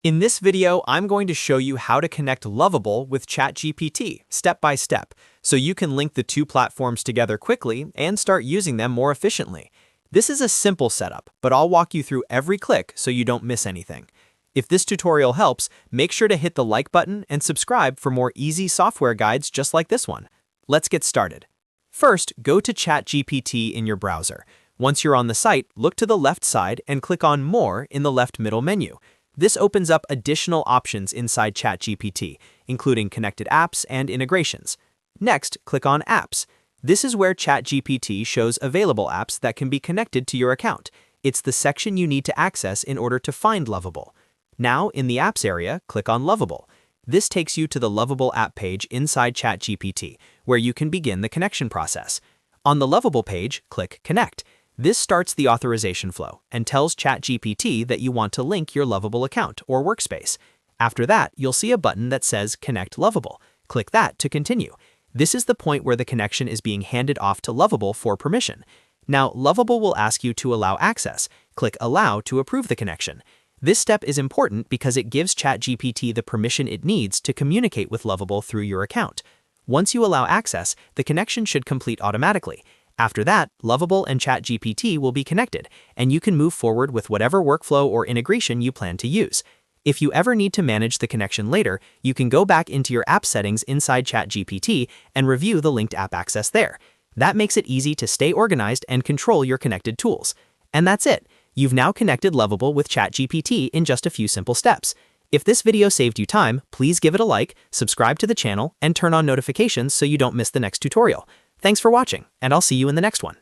In this video, I'm going to show you how to connect Lovable with ChatGPT step by step, so you can link the two platforms together quickly and start using them more efficiently. This is a simple setup, but I'll walk you through every click so you don't miss anything. If this tutorial helps, make sure to hit the like button and subscribe for more easy software guides just like this one. Let's get started. First, go to ChatGPT in your browser. Once you're on the site, look to the left side and click on More in the left middle menu. This opens up additional options inside ChatGPT, including connected apps and integrations. Next, click on Apps. This is where ChatGPT shows available apps that can be connected to your account. It's the section you need to access in order to find Lovable. Now, in the Apps area, click on Lovable. This takes you to the Lovable app page inside ChatGPT, where you can begin the connection process. On the Lovable page, click Connect. This starts the authorization flow and tells ChatGPT that you want to link your Lovable account or workspace. After that, you'll see a button that says Connect Lovable. Click that to continue. This is the point where the connection is being handed off to Lovable for permission. Now, Lovable will ask you to allow access. Click Allow to approve the connection. This step is important because it gives ChatGPT the permission it needs to communicate with Lovable through your account. Once you allow access, the connection should complete automatically. After that, Lovable and ChatGPT will be connected, and you can move forward with whatever workflow or integration you plan to use. If you ever need to manage the connection later, you can go back into your app settings inside ChatGPT and review the linked app access there. That makes it easy to stay organized and control your connected tools. And that's it. You've now connected Lovable with ChatGPT in just a few simple steps. If this video saved you time, please give it a like, subscribe to the channel, and turn on notifications so you don't miss the next tutorial. Thanks for watching, and I'll see you in the next one.